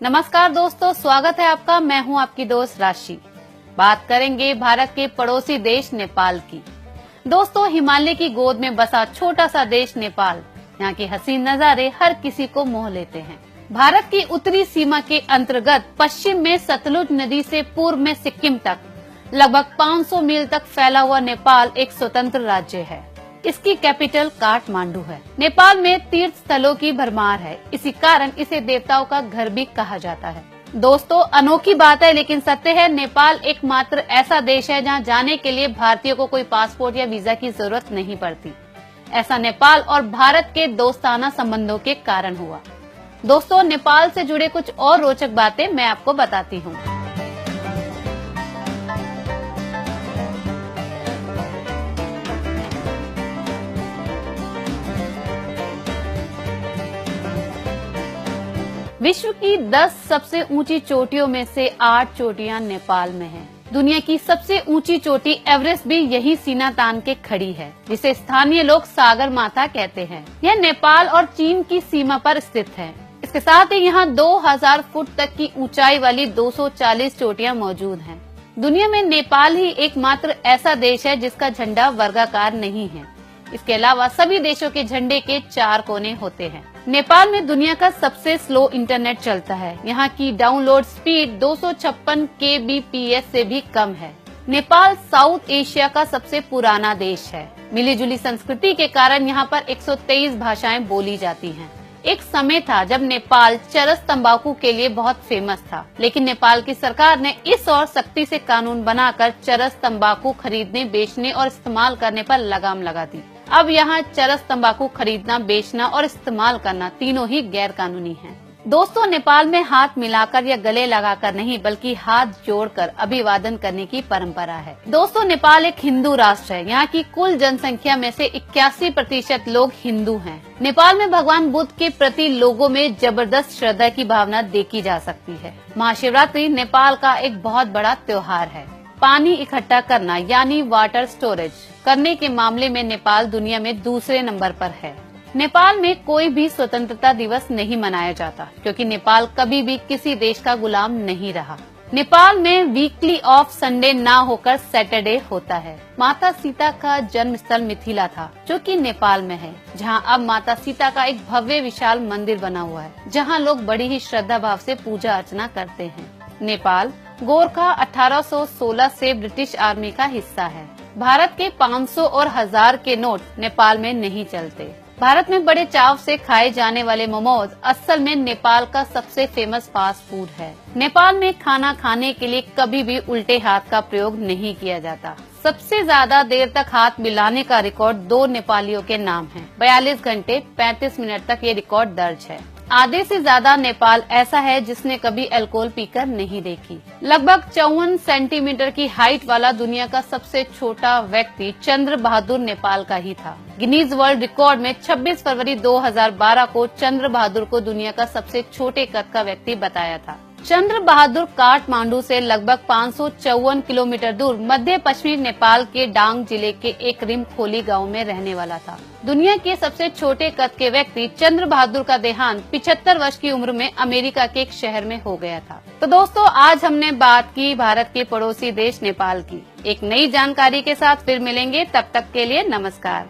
नमस्कार दोस्तों, स्वागत है आपका। मैं हूं आपकी दोस्त राशि। बात करेंगे भारत के पड़ोसी देश नेपाल की। दोस्तों, हिमालय की गोद में बसा छोटा सा देश नेपाल, यहाँ के हसीन नजारे हर किसी को मोह लेते हैं। भारत की उत्तरी सीमा के अंतर्गत पश्चिम में सतलुज नदी से पूर्व में सिक्किम तक लगभग 500 मील तक फैला हुआ नेपाल एक स्वतंत्र राज्य है। इसकी कैपिटल काठमांडू है। नेपाल में तीर्थ स्थलों की भरमार है, इसी कारण इसे देवताओं का घर भी कहा जाता है। दोस्तों, अनोखी बात है लेकिन सत्य है, नेपाल एकमात्र ऐसा देश है जहां जाने के लिए भारतीयों को कोई पासपोर्ट या वीजा की जरूरत नहीं पड़ती। ऐसा नेपाल और भारत के दोस्ताना संबंधों के कारण हुआ। दोस्तों, नेपाल से जुड़े कुछ और रोचक बातें मैं आपको बताती हूँ। विश्व की 10 सबसे ऊंची चोटियों में से 8 चोटियां नेपाल में हैं। दुनिया की सबसे ऊंची चोटी एवरेस्ट भी यही सीना तान के खड़ी है, जिसे स्थानीय लोग सागर माता कहते हैं। यह नेपाल और चीन की सीमा पर स्थित है। इसके साथ ही यहाँ 2000 फुट तक की ऊंचाई वाली 240 चोटियां मौजूद हैं। दुनिया में नेपाल ही एकमात्र ऐसा देश है जिसका झंडा वर्गाकार नहीं है। इसके अलावा सभी देशों के झंडे के 4 कोने होते हैं। नेपाल में दुनिया का सबसे स्लो इंटरनेट चलता है। यहाँ की डाउनलोड स्पीड 256 kbps से भी कम है। नेपाल साउथ एशिया का सबसे पुराना देश है। मिली जुली संस्कृति के कारण यहाँ पर 123 भाषाएं बोली जाती हैं। एक समय था जब नेपाल चरस तंबाकू के लिए बहुत फेमस था, लेकिन नेपाल की सरकार ने इस और सख्ती से कानून बनाकर चरस तंबाकू खरीदने, बेचने और इस्तेमाल करने पर लगाम लगा दी। अब यहाँ चरस तंबाकू खरीदना, बेचना और इस्तेमाल करना तीनों ही गैर कानूनी है। दोस्तों, नेपाल में हाथ मिलाकर या गले लगाकर नहीं बल्कि हाथ जोड़कर अभिवादन करने की परंपरा है। दोस्तों, नेपाल एक हिंदू राष्ट्र है। यहाँ की कुल जनसंख्या में से 81% लोग हिंदू हैं। नेपाल में भगवान बुद्ध के प्रति लोगों में जबरदस्त श्रद्धा की भावना देखी जा सकती है। महाशिवरात्रि नेपाल का एक बहुत बड़ा त्योहार है। पानी इकट्ठा करना यानी वाटर स्टोरेज करने के मामले में नेपाल दुनिया में दूसरे नंबर पर है। नेपाल में कोई भी स्वतंत्रता दिवस नहीं मनाया जाता, क्योंकि नेपाल कभी भी किसी देश का गुलाम नहीं रहा। नेपाल में वीकली ऑफ संडे ना होकर सैटरडे होता है। माता सीता का जन्म स्थल मिथिला था, जो कि नेपाल में है, जहां अब माता सीता का एक भव्य विशाल मंदिर बना हुआ है, जहां लोग बड़ी ही श्रद्धा भाव से पूजा अर्चना करते हैं। नेपाल गोरखा 1816 से ब्रिटिश आर्मी का हिस्सा है। भारत के 500 और 1000 के नोट नेपाल में नहीं चलते। भारत में बड़े चाव से खाए जाने वाले मोमोज असल में नेपाल का सबसे फेमस फास्ट फूड है। नेपाल में खाना खाने के लिए कभी भी उल्टे हाथ का प्रयोग नहीं किया जाता। सबसे ज्यादा देर तक हाथ मिलाने का रिकॉर्ड 2 नेपालियों के नाम है। 42 घंटे 35 मिनट तक ये रिकॉर्ड दर्ज है। आधे से ज्यादा नेपाल ऐसा है जिसने कभी अल्कोहल पीकर नहीं देखी। लगभग 54 सेंटीमीटर की हाइट वाला दुनिया का सबसे छोटा व्यक्ति चंद्र बहादुर नेपाल का ही था। गिनीज वर्ल्ड रिकॉर्ड में 26 फरवरी 2012 को चंद्र बहादुर को दुनिया का सबसे छोटे कद का व्यक्ति बताया था। चंद्र बहादुर काठमांडू से लगभग 554 किलोमीटर दूर मध्य पश्चिमी नेपाल के डांग जिले के एक रिमखोली गांव में रहने वाला था। दुनिया के सबसे छोटे कद के व्यक्ति चंद्र बहादुर का देहांत 75 वर्ष की उम्र में अमेरिका के एक शहर में हो गया था। तो दोस्तों, आज हमने बात की भारत के पड़ोसी देश नेपाल की। एक नई जानकारी के साथ फिर मिलेंगे, तब तक के लिए नमस्कार।